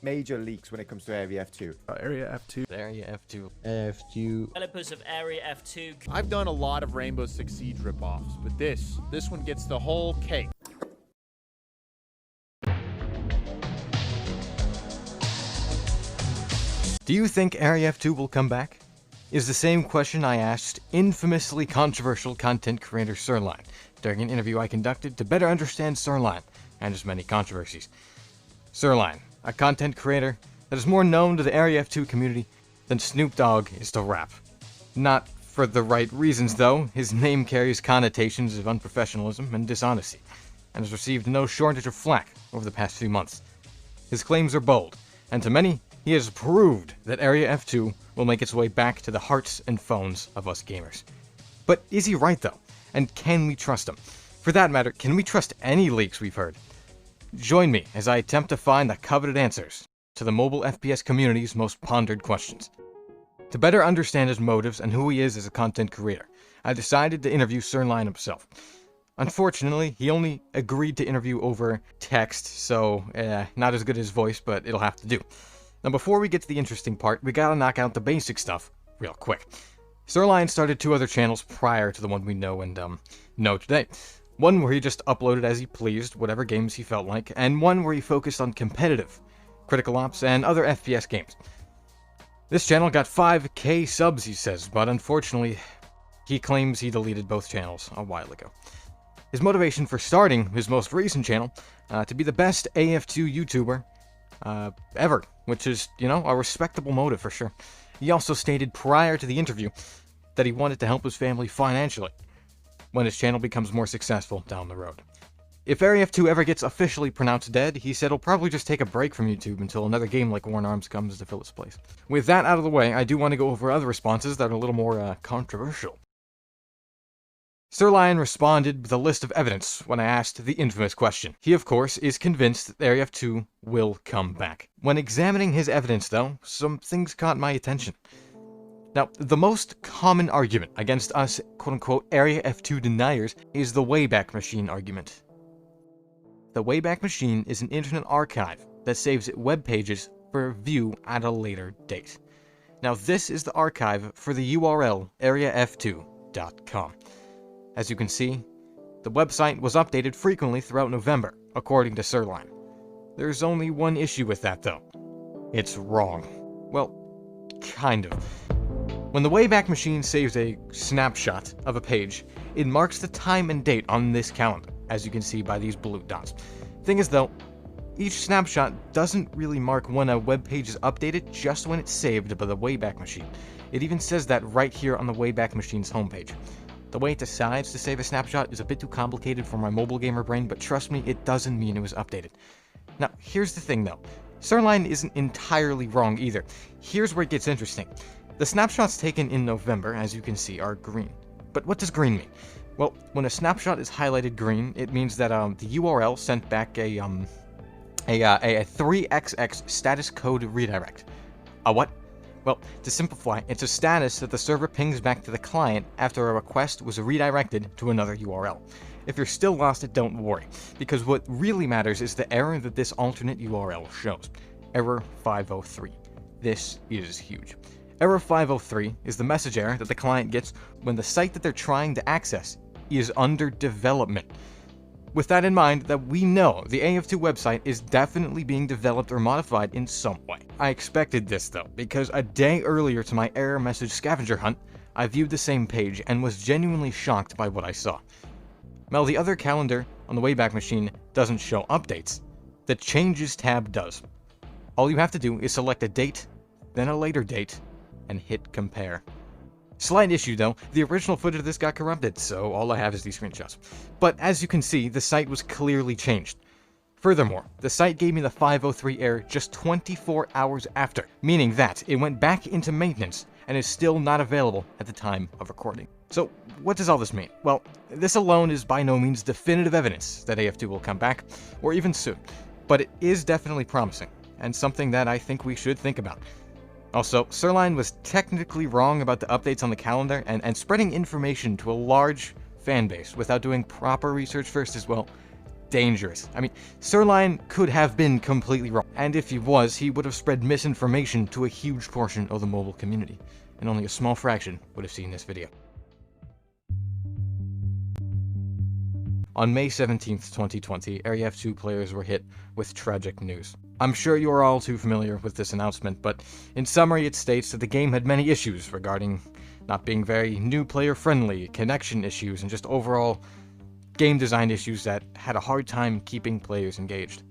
major leaks when it comes to Area F2. Area F2. Area F2. F2. Developers of Area F2. I've done a lot of Rainbow Six Siege ripoffs, but this one gets the whole cake. Do you think Area F2 will come back? Is the same question I asked infamously controversial content creator SirLion during an interview I conducted to better understand SirLion and his many controversies. SirLion, a content creator that is more known to the Area F2 community than Snoop Dogg is to rap. Not for the right reasons though. His name carries connotations of unprofessionalism and dishonesty, and has received no shortage of flack over the past few months. His claims are bold, and to many, he has proved that Area F2 will make its way back to the hearts and phones of us gamers. But is he right though? And can we trust him? For that matter, can we trust any leaks we've heard? Join me as I attempt to find the coveted answers to the mobile FPS community's most pondered questions. To better understand his motives and who he is as a content creator, I decided to interview SirLion himself. Unfortunately, he only agreed to interview over text, so not as good as voice, but it'll have to do. Now before we get to the interesting part, we gotta knock out the basic stuff real quick. SirLion started 2 other channels prior to the one we know and know today. One where he just uploaded as he pleased, whatever games he felt like, and one where he focused on competitive, critical ops, and other FPS games. This channel got 5K subs, he says, but unfortunately, he claims he deleted both channels a while ago. His motivation for starting his most recent channel, to be the best AF2 YouTuber ever, which is, a respectable motive for sure. He also stated prior to the interview that he wanted to help his family financially when his channel becomes more successful down the road. If Area F2 ever gets officially pronounced dead, he said he'll probably just take a break from YouTube until another game like War in Arms comes to fill its place. With that out of the way, I do want to go over other responses that are a little more controversial. SirLion responded with a list of evidence when I asked the infamous question. He, of course, is convinced that Area F2 will come back. When examining his evidence, though, some things caught my attention. Now, the most common argument against us, quote-unquote, Area F2 deniers is the Wayback Machine argument. The Wayback Machine is an internet archive that saves web pages for view at a later date. Now, this is the archive for the URL areaf2.com. As you can see, the website was updated frequently throughout November, according to SirLion. There's only one issue with that, though. It's wrong. Well, kind of. When the Wayback Machine saves a snapshot of a page, it marks the time and date on this calendar, as you can see by these blue dots. Thing is, though, each snapshot doesn't really mark when a web page is updated, just when it's saved by the Wayback Machine. It even says that right here on the Wayback Machine's homepage. The way it decides to save a snapshot is a bit too complicated for my mobile gamer brain, but trust me, it doesn't mean it was updated. Now, here's the thing though. SirLion isn't entirely wrong either. Here's where it gets interesting. The snapshots taken in November, as you can see, are green. But what does green mean? Well, when a snapshot is highlighted green, it means that the URL sent back a 3xx status code redirect. A what? Well, to simplify, it's a status that the server pings back to the client after a request was redirected to another URL. If you're still lost, don't worry, because what really matters is the error that this alternate URL shows. Error 503. This is huge. Error 503 is the message error that the client gets when the site that they're trying to access is under development. With that in mind, that we know the AF2 website is definitely being developed or modified in some way. I expected this though, because a day earlier to my error message scavenger hunt, I viewed the same page and was genuinely shocked by what I saw. While the other calendar on the Wayback Machine doesn't show updates, the Changes tab does. All you have to do is select a date, then a later date, and hit compare. Slight issue though, the original footage of this got corrupted, so all I have is these screenshots. But as you can see, the site was clearly changed. Furthermore, the site gave me the 503 error just 24 hours after, meaning that it went back into maintenance and is still not available at the time of recording. So, what does all this mean? Well, this alone is by no means definitive evidence that AF2 will come back, or even soon, but it is definitely promising, and something that I think we should think about. Also, SirLion was technically wrong about the updates on the calendar, and spreading information to a large fan base without doing proper research first as well dangerous. I mean, SirLion could have been completely wrong, and if he was, he would have spread misinformation to a huge portion of the mobile community, and only a small fraction would have seen this video. On May 17th, 2020, Area F2 players were hit with tragic news. I'm sure you are all too familiar with this announcement, but in summary it states that the game had many issues regarding not being very new player friendly, connection issues, and just overall game design issues that had a hard time keeping players engaged.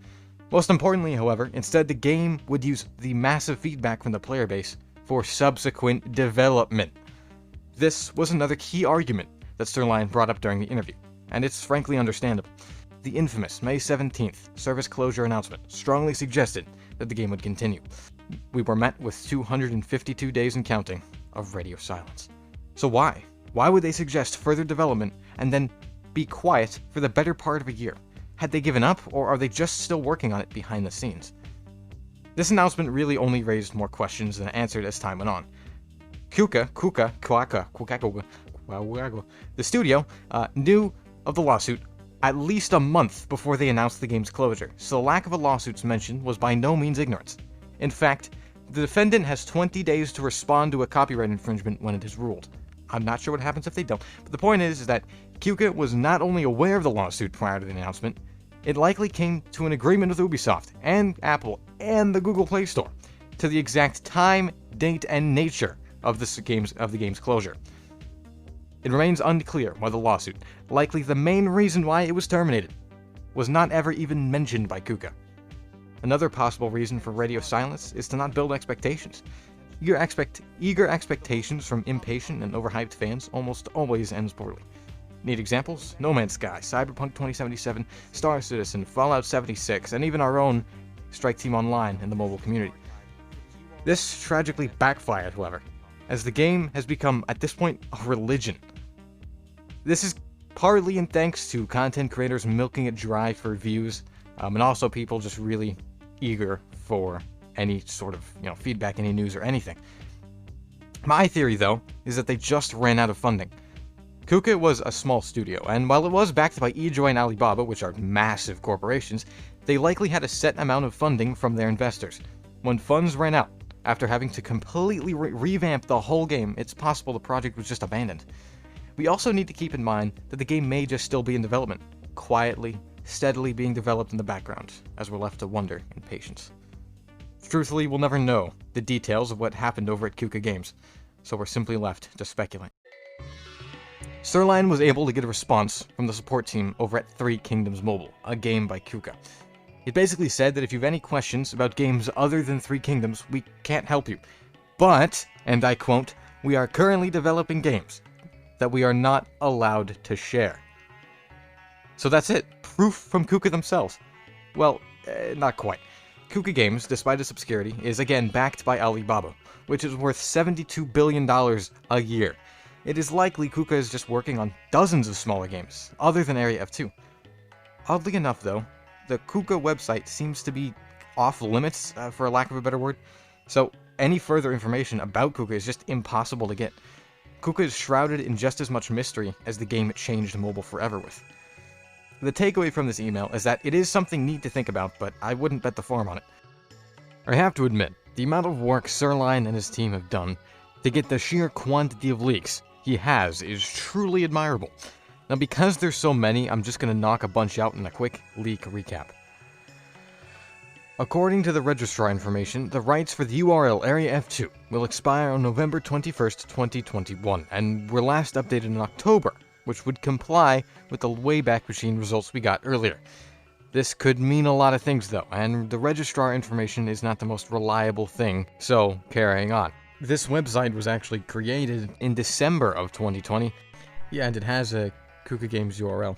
Most importantly, however, instead the game would use the massive feedback from the player base for subsequent development. This was another key argument that SirLion brought up during the interview, and it's frankly understandable. The infamous May 17th service closure announcement strongly suggested that the game would continue. We were met with 252 days and counting of radio silence. So why? Why would they suggest further development and then be quiet for the better part of a year? Had they given up, or are they just still working on it behind the scenes? This announcement really only raised more questions than answered as time went on. The studio knew of the lawsuit at least a month before they announced the game's closure, so the lack of a lawsuit's mention was by no means ignorance. In fact, the defendant has 20 days to respond to a copyright infringement when it is ruled. I'm not sure what happens if they don't, but the point is that Kuka was not only aware of the lawsuit prior to the announcement, it likely came to an agreement with Ubisoft and Apple and the Google Play Store to the exact time, date, and nature of the game's closure. It remains unclear why the lawsuit, likely the main reason why it was terminated, was not ever even mentioned by Kuka. Another possible reason for radio silence is to not build expectations. Eager expectations from impatient and overhyped fans almost always ends poorly. Need examples? No Man's Sky, Cyberpunk 2077, Star Citizen, Fallout 76, and even our own Strike Team Online in the mobile community. This tragically backfired, however, as the game has become, at this point, a religion. This is partly in thanks to content creators milking it dry for views, and also people just really eager for any sort of feedback, any news, or anything. My theory, though, is that they just ran out of funding. Kuka was a small studio, and while it was backed by eJoy and Alibaba, which are massive corporations, they likely had a set amount of funding from their investors. When funds ran out, after having to completely revamp the whole game, it's possible the project was just abandoned. We also need to keep in mind that the game may just still be in development, quietly, steadily being developed in the background, as we're left to wonder in patience. Truthfully, we'll never know the details of what happened over at Kuka Games, so we're simply left to speculate. SirLion was able to get a response from the support team over at Three Kingdoms Mobile, a game by Kuka. It basically said that if you have any questions about games other than Three Kingdoms, we can't help you. But, and I quote, "we are currently developing games that we are not allowed to share." So that's it. Proof from Kuka themselves. Well, not quite. Kuka Games, despite its obscurity, is again backed by Alibaba, which is worth $72 billion a year. It is likely Kuka is just working on dozens of smaller games, other than Area F2. Oddly enough, though, the Kuka website seems to be off limits, for a lack of a better word, so any further information about Kuka is just impossible to get. Kuka is shrouded in just as much mystery as the game it changed mobile forever with. The takeaway from this email is that it is something neat to think about, but I wouldn't bet the farm on it. I have to admit, the amount of work SirLion and his team have done to get the sheer quantity of leaks he has is truly admirable. Now, because there's so many, I'm just going to knock a bunch out in a quick leak recap. According to the registrar information, the rights for the URL Area F2 will expire on November 21st, 2021, and were last updated in October, which would comply with the Wayback Machine results we got earlier. This could mean a lot of things, though, and the registrar information is not the most reliable thing, so carrying on. This website was actually created in December of 2020. Yeah, and it has a Kuka Games URL.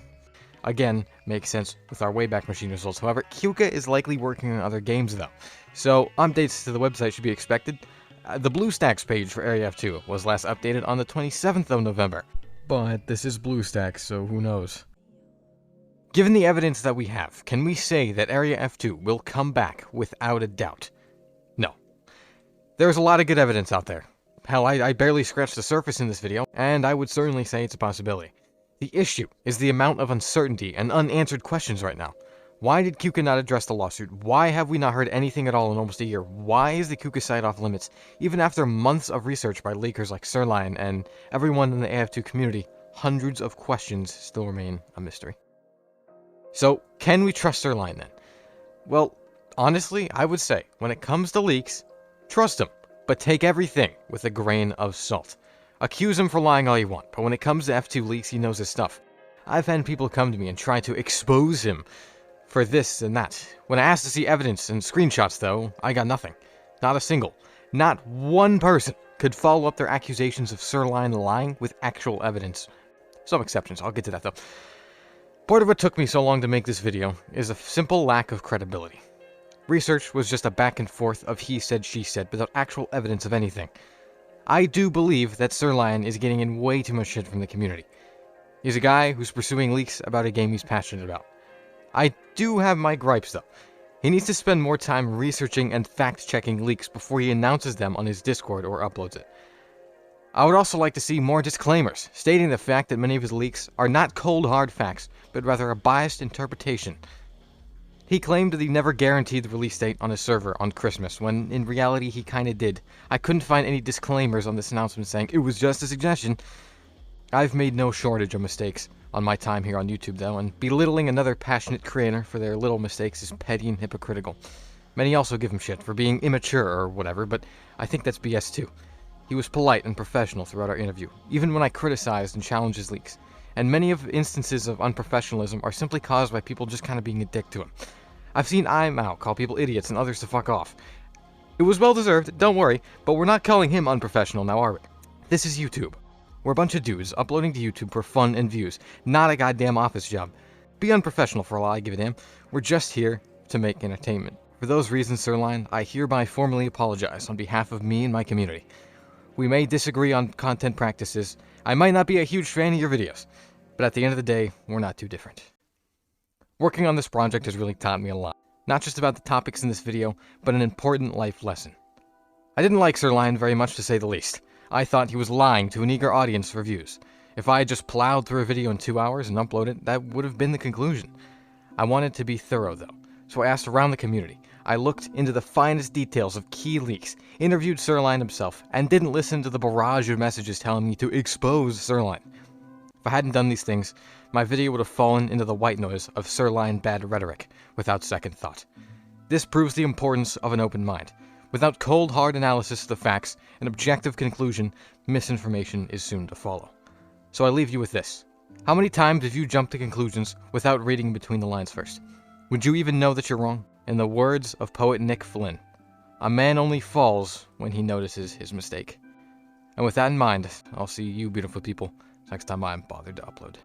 Again, makes sense with our Wayback Machine results. However, Kuka is likely working on other games, though, so updates to the website should be expected. The BlueStacks page for Area F2 was last updated on the 27th of November, but this is BlueStacks, so who knows. Given the evidence that we have, can we say that Area F2 will come back without a doubt? No. There's a lot of good evidence out there. Hell, I barely scratched the surface in this video, and I would certainly say it's a possibility. The issue is the amount of uncertainty and unanswered questions right now. Why did Kuka not address the lawsuit? Why have we not heard anything at all in almost a year? Why is the Kuka site off limits? Even after months of research by leakers like SirLion and everyone in the AF2 community, hundreds of questions still remain a mystery. So, can we trust SirLion then? Well, honestly, I would say, when it comes to leaks, trust him, but take everything with a grain of salt. Accuse him for lying all you want, but when it comes to F2 leaks, he knows his stuff. I've had people come to me and try to expose him for this and that. When I asked to see evidence and screenshots, though, I got nothing. Not a single. Not one person could follow up their accusations of SirLion lying with actual evidence. Some exceptions, I'll get to that though. Part of what took me so long to make this video is a simple lack of credibility. Research was just a back and forth of he said, she said, without actual evidence of anything. I do believe that SirLion is getting in way too much shit from the community. He's a guy who's pursuing leaks about a game he's passionate about. I do have my gripes though. He needs to spend more time researching and fact-checking leaks before he announces them on his Discord or uploads it. I would also like to see more disclaimers, stating the fact that many of his leaks are not cold hard facts, but rather a biased interpretation. He claimed that he never guaranteed the release date on his server on Christmas, when in reality he kinda did. I couldn't find any disclaimers on this announcement saying it was just a suggestion. I've made no shortage of mistakes on my time here on YouTube though, and belittling another passionate creator for their little mistakes is petty and hypocritical. Many also give him shit for being immature or whatever, but I think that's BS too. He was polite and professional throughout our interview, even when I criticized and challenged his leaks. And many of instances of unprofessionalism are simply caused by people just kinda being a dick to him. I've seen IMAO call people idiots and others to fuck off. It was well deserved, don't worry, but we're not calling him unprofessional now, are we? This is YouTube. We're a bunch of dudes uploading to YouTube for fun and views, not a goddamn office job. Be unprofessional for all I give a damn. We're just here to make entertainment. For those reasons, SirLion, I hereby formally apologize on behalf of me and my community. We may disagree on content practices. I might not be a huge fan of your videos, but at the end of the day, we're not too different. Working on this project has really taught me a lot. Not just about the topics in this video, but an important life lesson. I didn't like SirLion very much, to say the least. I thought he was lying to an eager audience for views. If I had just plowed through a video in 2 hours and uploaded it, that would have been the conclusion. I wanted to be thorough though, so I asked around the community. I looked into the finest details of key leaks, interviewed SirLion himself, and didn't listen to the barrage of messages telling me to expose SirLion. If I hadn't done these things, my video would have fallen into the white noise of SirLion bad rhetoric, without second thought. This proves the importance of an open mind. Without cold, hard analysis of the facts and objective conclusion, misinformation is soon to follow. So I leave you with this. How many times have you jumped to conclusions without reading between the lines first? Would you even know that you're wrong? In the words of poet Nick Flynn, a man only falls when he notices his mistake. And with that in mind, I'll see you beautiful people next time I'm bothered to upload.